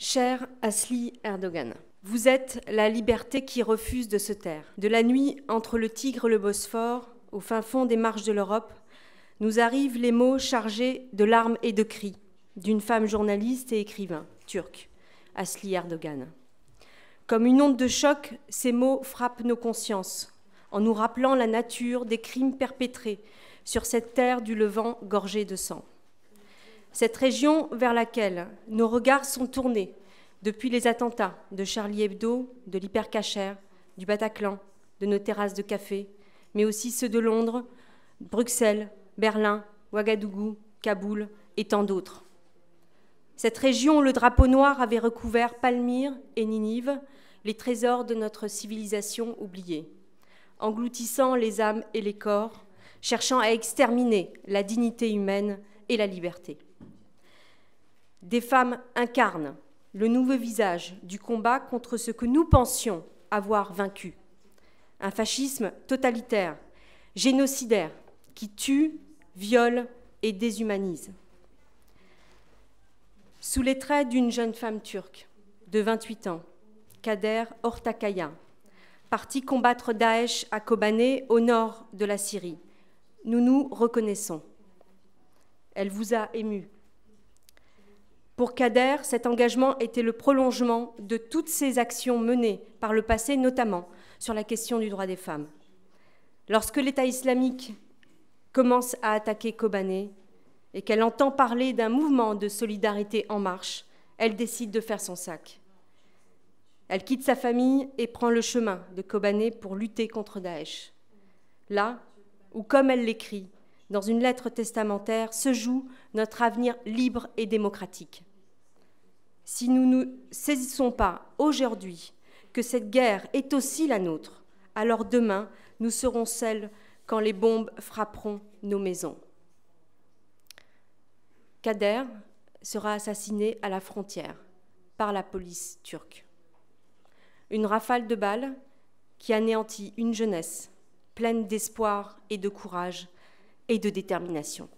Cher Asli Erdogan, vous êtes la liberté qui refuse de se taire. De la nuit entre le Tigre et le Bosphore, au fin fond des marches de l'Europe, nous arrivent les mots chargés de larmes et de cris d'une femme journaliste et écrivain turc, Asli Erdogan. Comme une onde de choc, ces mots frappent nos consciences en nous rappelant la nature des crimes perpétrés sur cette terre du Levant gorgée de sang. Cette région vers laquelle nos regards sont tournés depuis les attentats de Charlie Hebdo, de l'Hypercacher, du Bataclan, de nos terrasses de café, mais aussi ceux de Londres, Bruxelles, Berlin, Ouagadougou, Kaboul et tant d'autres. Cette région où le drapeau noir avait recouvert Palmyre et Ninive, les trésors de notre civilisation oubliée, engloutissant les âmes et les corps, cherchant à exterminer la dignité humaine et la liberté. Des femmes incarnent le nouveau visage du combat contre ce que nous pensions avoir vaincu. Un fascisme totalitaire, génocidaire, qui tue, viole et déshumanise. Sous les traits d'une jeune femme turque de 28 ans, Kader Ortakaya, partie combattre Daesh à Kobané, au nord de la Syrie, nous nous reconnaissons. Elle vous a ému. Pour Kader, cet engagement était le prolongement de toutes ses actions menées par le passé, notamment sur la question du droit des femmes. Lorsque l'État islamique commence à attaquer Kobané et qu'elle entend parler d'un mouvement de solidarité en marche, elle décide de faire son sac. Elle quitte sa famille et prend le chemin de Kobané pour lutter contre Daesh. Là où, comme elle l'écrit dans une lettre testamentaire, se joue notre avenir libre et démocratique. Si nous ne saisissons pas aujourd'hui que cette guerre est aussi la nôtre, alors demain, nous serons celles quand les bombes frapperont nos maisons. Kader sera assassiné à la frontière par la police turque. Une rafale de balles qui anéantit une jeunesse pleine d'espoir et de courage et de détermination.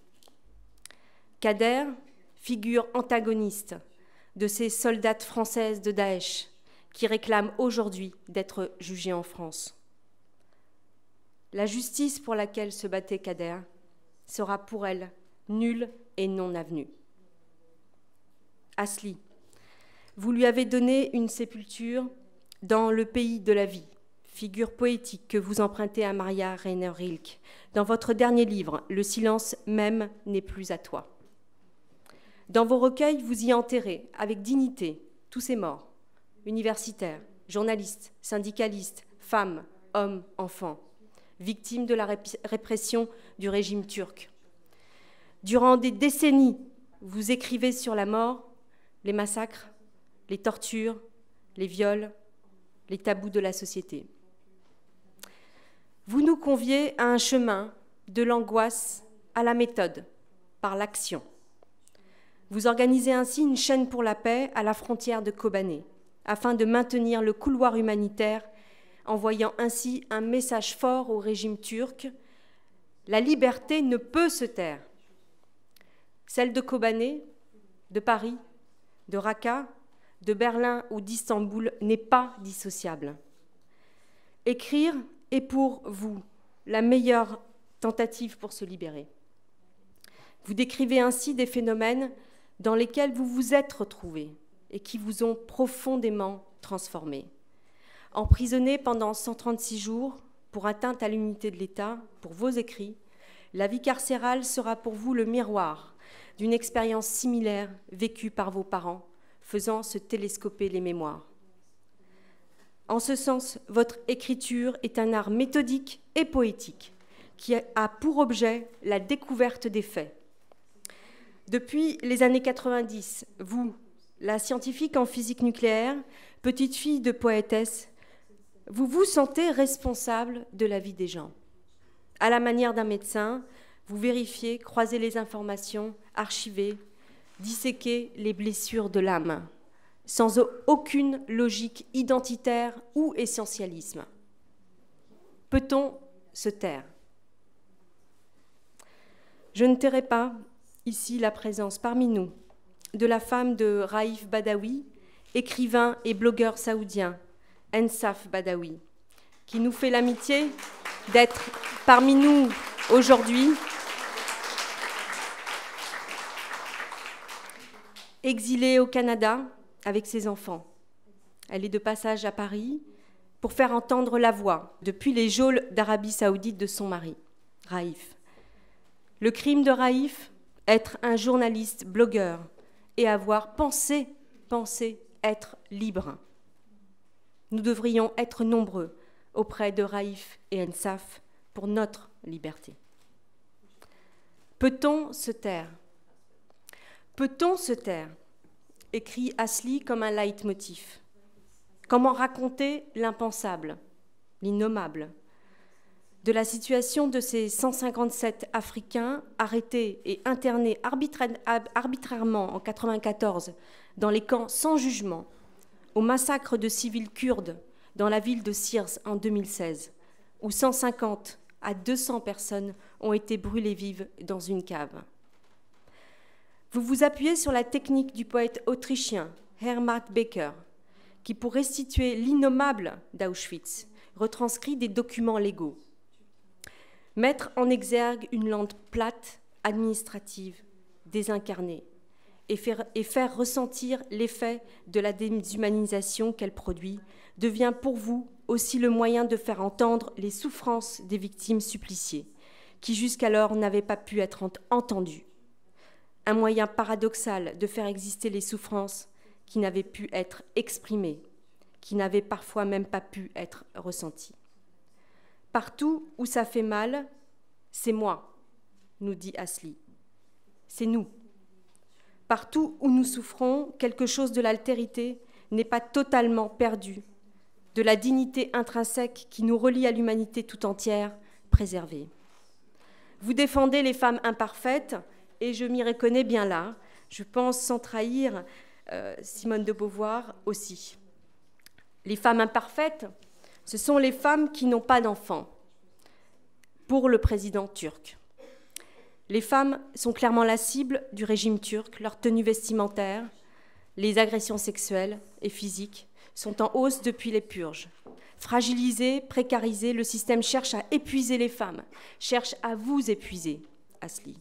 Kader, figure antagoniste de ces soldates françaises de Daesh qui réclament aujourd'hui d'être jugées en France. La justice pour laquelle se battait Kader sera pour elle nulle et non avenue. Asli, vous lui avez donné une sépulture dans le pays de la vie, figure poétique que vous empruntez à Maria Rainer Rilke dans votre dernier livre, Le silence même n'est plus à toi. Dans vos recueils, vous y enterrez avec dignité tous ces morts, universitaires, journalistes, syndicalistes, femmes, hommes, enfants, victimes de la répression du régime turc. Durant des décennies, vous écrivez sur la mort, les massacres, les tortures, les viols, les tabous de la société. Vous nous conviez à un chemin de l'angoisse à la méthode, par l'action. Vous organisez ainsi une chaîne pour la paix à la frontière de Kobané, afin de maintenir le couloir humanitaire, envoyant ainsi un message fort au régime turc. La liberté ne peut se taire. Celle de Kobané, de Paris, de Raqqa, de Berlin ou d'Istanbul n'est pas dissociable. Écrire est pour vous la meilleure tentative pour se libérer. Vous décrivez ainsi des phénomènes dans lesquels vous vous êtes retrouvés et qui vous ont profondément transformé. Emprisonné pendant 136 jours pour atteinte à l'unité de l'État, pour vos écrits, la vie carcérale sera pour vous le miroir d'une expérience similaire vécue par vos parents, faisant se télescoper les mémoires. En ce sens, votre écriture est un art méthodique et poétique qui a pour objet la découverte des faits. Depuis les années 90, vous, la scientifique en physique nucléaire, petite fille de poétesse, vous vous sentez responsable de la vie des gens. À la manière d'un médecin, vous vérifiez, croisez les informations, archivez, disséquez les blessures de l'âme, sans aucune logique identitaire ou essentialisme. Peut-on se taire? Je ne tairai pas ici la présence parmi nous de la femme de Raïf Badawi écrivain et blogueur saoudien, Ensaf Badawi, qui nous fait l'amitié d'être parmi nous aujourd'hui, exilée au Canada avec ses enfants. Elle est de passage à Paris pour faire entendre la voix depuis les geôles d'Arabie Saoudite de son mari, Raïf. Le crime de Raïf, être un journaliste blogueur et avoir pensé être libre. Nous devrions être nombreux auprès de Raïf et Ensaf pour notre liberté. Peut-on se taire? Peut-on se taire? Écrit Asli comme un leitmotiv. Comment raconter l'impensable, l'innommable, de la situation de ces 157 Africains arrêtés et internés arbitrairement en 1994 dans les camps sans jugement, au massacre de civils kurdes dans la ville de Sirs en 2016, où 150 à 200 personnes ont été brûlées vives dans une cave. Vous vous appuyez sur la technique du poète autrichien Hermann Becker, qui, pour restituer l'innommable d'Auschwitz, retranscrit des documents légaux. Mettre en exergue une langue plate, administrative, désincarnée, et faire ressentir l'effet de la déshumanisation qu'elle produit, devient pour vous aussi le moyen de faire entendre les souffrances des victimes suppliciées, qui jusqu'alors n'avaient pas pu être entendues. Un moyen paradoxal de faire exister les souffrances qui n'avaient pu être exprimées, qui n'avaient parfois même pas pu être ressenties. Partout où ça fait mal, c'est moi, nous dit Asli. C'est nous. Partout où nous souffrons, quelque chose de l'altérité n'est pas totalement perdu, de la dignité intrinsèque qui nous relie à l'humanité tout entière, préservée. Vous défendez les femmes imparfaites, et je m'y reconnais bien là, je pense sans trahir Simone de Beauvoir aussi. Les femmes imparfaites, ce sont les femmes qui n'ont pas d'enfants, pour le président turc. Les femmes sont clairement la cible du régime turc, leur tenue vestimentaire, les agressions sexuelles et physiques sont en hausse depuis les purges. Fragilisé, précarisé, le système cherche à épuiser les femmes, cherche à vous épuiser, Asli,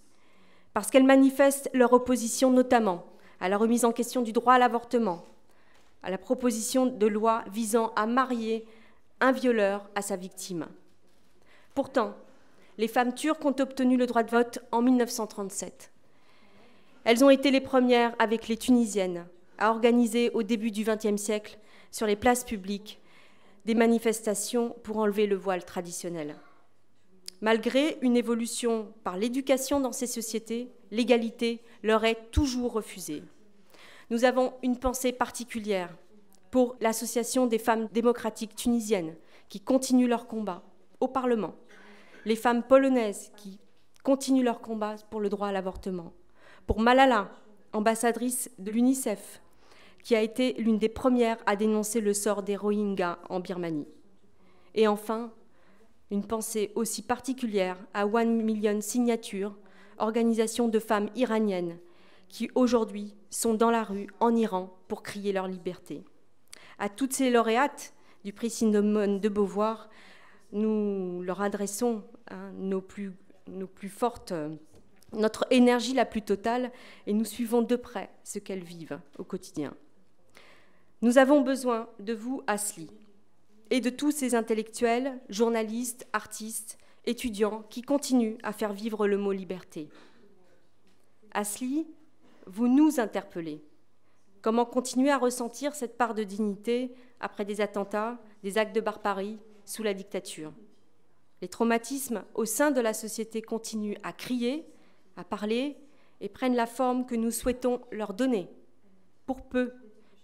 parce qu'elles manifestent leur opposition notamment à la remise en question du droit à l'avortement, à la proposition de loi visant à marier un violeur à sa victime. Pourtant, les femmes turques ont obtenu le droit de vote en 1937. Elles ont été les premières, avec les Tunisiennes, à organiser au début du XXe siècle, sur les places publiques, des manifestations pour enlever le voile traditionnel. Malgré une évolution par l'éducation dans ces sociétés, l'égalité leur est toujours refusée. Nous avons une pensée particulière pour l'Association des femmes démocratiques tunisiennes qui continuent leur combat au Parlement, les femmes polonaises qui continuent leur combat pour le droit à l'avortement, pour Malala, ambassadrice de l'UNICEF, qui a été l'une des premières à dénoncer le sort des Rohingyas en Birmanie. Et enfin, une pensée aussi particulière à 1 Million Signatures, organisation de femmes iraniennes qui aujourd'hui sont dans la rue en Iran pour crier leur liberté. À toutes ces lauréates du prix Simone de Beauvoir, nous leur adressons notre énergie la plus totale et nous suivons de près ce qu'elles vivent au quotidien. Nous avons besoin de vous, Asli, et de tous ces intellectuels, journalistes, artistes, étudiants qui continuent à faire vivre le mot liberté. Asli, vous nous interpellez. Comment continuer à ressentir cette part de dignité après des attentats, des actes de barbarie sous la dictature? Les traumatismes au sein de la société continuent à crier, à parler et prennent la forme que nous souhaitons leur donner, pour peu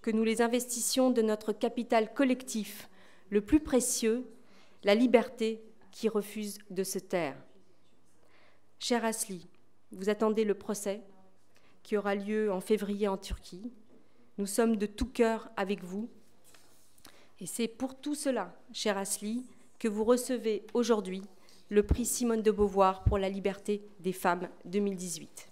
que nous les investissions de notre capital collectif, le plus précieux, la liberté qui refuse de se taire. Cher Asli, vous attendez le procès qui aura lieu en février en Turquie. Nous sommes de tout cœur avec vous. Et c'est pour tout cela, cher Asli, que vous recevez aujourd'hui le prix Simone de Beauvoir pour la liberté des femmes 2018.